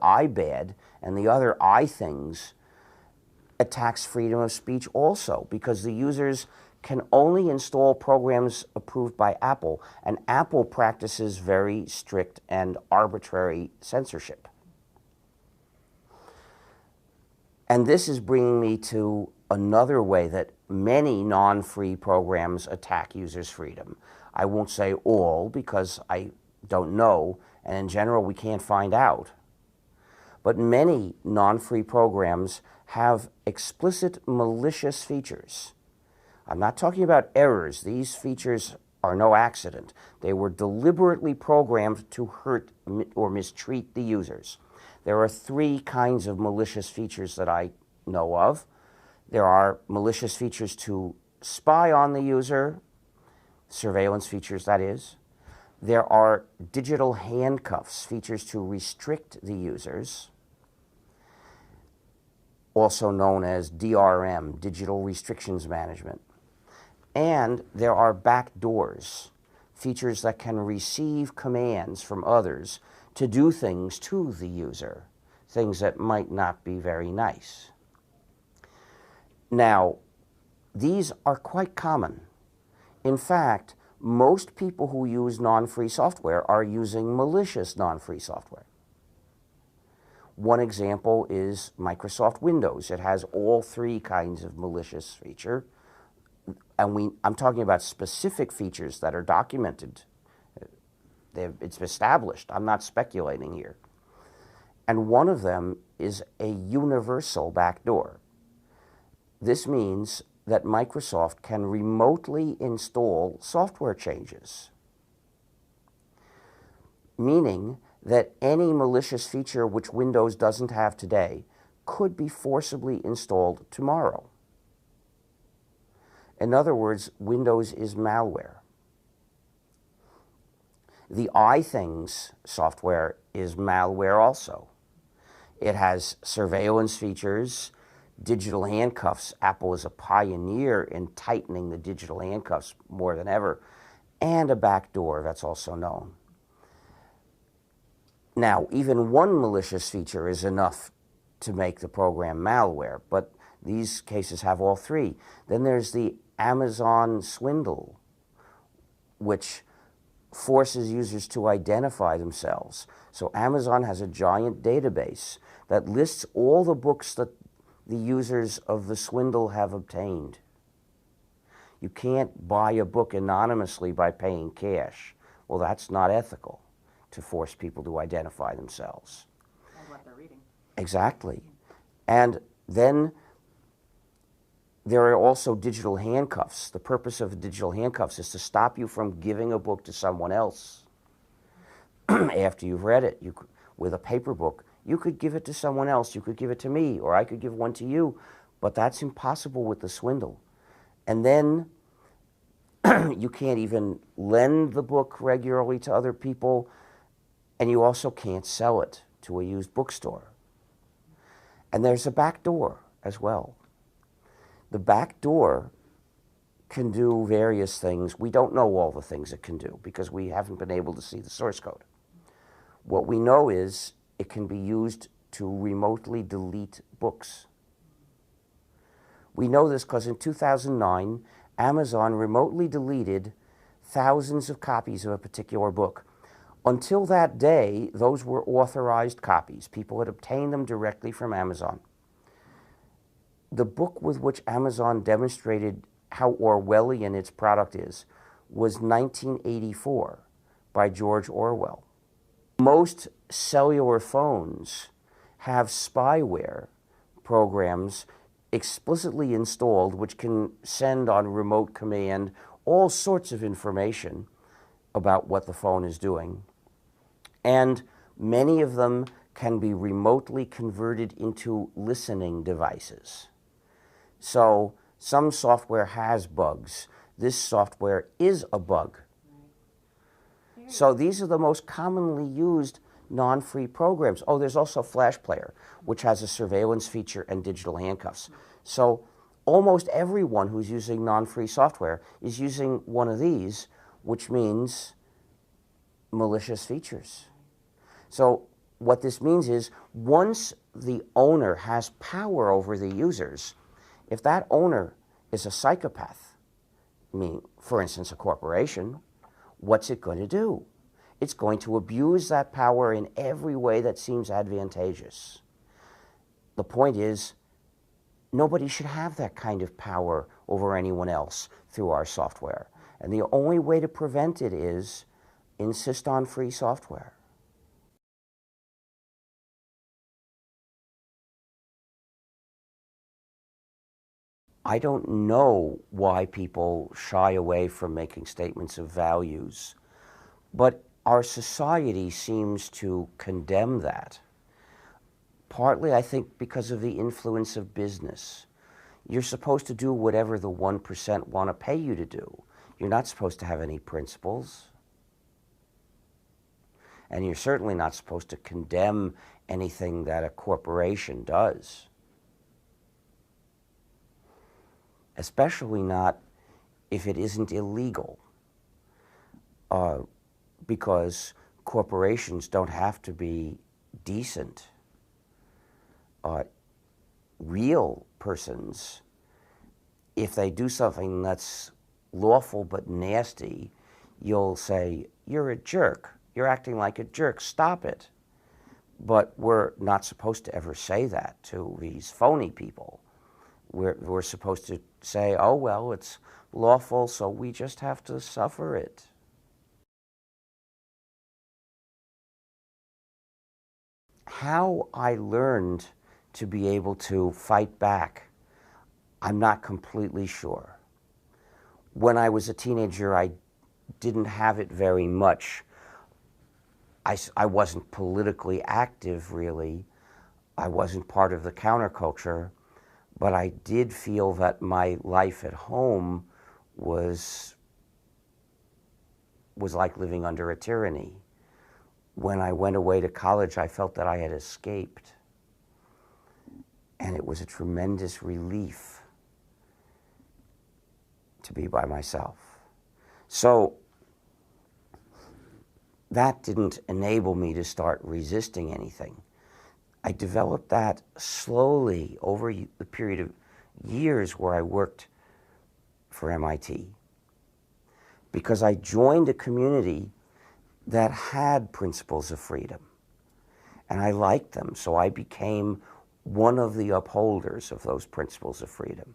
iBad and the other iThings attacks freedom of speech also, because the users can only install programs approved by Apple, and Apple practices very strict and arbitrary censorship. And this is bringing me to another way that many non-free programs attack users' freedom. I won't say all because I don't know, and in general we can't find out. But many non-free programs have explicit malicious features. I'm not talking about errors. These features are no accident. They were deliberately programmed to hurt or mistreat the users. There are three kinds of malicious features that I know of. There are malicious features to spy on the user, surveillance features, that is. There are digital handcuffs, features to restrict the users, also known as DRM, Digital Restrictions Management. And there are backdoors, features that can receive commands from others to do things to the user, things that might not be very nice. Now, these are quite common. In fact, most people who use non-free software are using malicious non-free software. One example is Microsoft Windows. It has all three kinds of malicious feature. And I'm talking about specific features that are documented. It's established. I'm not speculating here. And one of them is a universal backdoor. This means that Microsoft can remotely install software changes, meaning that any malicious feature which Windows doesn't have today could be forcibly installed tomorrow. In other words, Windows is malware. The iThings software is malware also. It has surveillance features, digital handcuffs. Apple is a pioneer in tightening the digital handcuffs more than ever, and a backdoor that's also known. Now, even one malicious feature is enough to make the program malware, but these cases have all three. Then there's the Amazon swindle, which forces users to identify themselves. So Amazon has a giant database that lists all the books that the users of the swindle have obtained. You can't buy a book anonymously by paying cash. Well, that's not ethical, to force people to identify themselves. And what they're reading. Exactly. And then there are also digital handcuffs. The purpose of digital handcuffs is to stop you from giving a book to someone else after you've read it. With a paper book, you could give it to someone else. You could give it to me, or I could give one to you, but that's impossible with the swindle. And then you can't even lend the book regularly to other people, and you also can't sell it to a used bookstore. And there's a back door as well. The back door can do various things. We don't know all the things it can do because we haven't been able to see the source code. What we know is it can be used to remotely delete books. We know this because in 2009, Amazon remotely deleted thousands of copies of a particular book. Until that day, those were authorized copies. People had obtained them directly from Amazon. The book with which Amazon demonstrated how Orwellian its product is was 1984 by George Orwell. Most cellular phones have spyware programs explicitly installed which can send on remote command all sorts of information about what the phone is doing. And many of them can be remotely converted into listening devices. So some software has bugs. This software is a bug. So these are the most commonly used non-free programs. Oh, there's also Flash Player, which has a surveillance feature and digital handcuffs. So almost everyone who's using non-free software is using one of these, which means malicious features. So what this means is once the owner has power over the users, if that owner is a psychopath, I mean, for instance, a corporation, what's it going to do? It's going to abuse that power in every way that seems advantageous. The point is, nobody should have that kind of power over anyone else through our software. And the only way to prevent it is insist on free software. I don't know why people shy away from making statements of values, but our society seems to condemn that. Partly, I think, because of the influence of business. You're supposed to do whatever the 1% want to pay you to do. You're not supposed to have any principles. And you're certainly not supposed to condemn anything that a corporation does. Especially not if it isn't illegal. Because corporations don't have to be decent. Real persons, if they do something that's lawful but nasty, you'll say, you're a jerk. You're acting like a jerk. Stop it. But we're not supposed to ever say that to these phony people. We're supposed to say, oh, well, it's lawful, so we just have to suffer it. How I learned to be able to fight back, I'm not completely sure. When I was a teenager, I didn't have it very much. I wasn't politically active, really. I wasn't part of the counterculture, but I did feel that my life at home was like living under a tyranny. When I went away to college, I felt that I had escaped. And it was a tremendous relief to be by myself. So that didn't enable me to start resisting anything. I developed that slowly over the period of years where I worked for MIT, because I joined a community that had principles of freedom, and I liked them, so I became one of the upholders of those principles of freedom.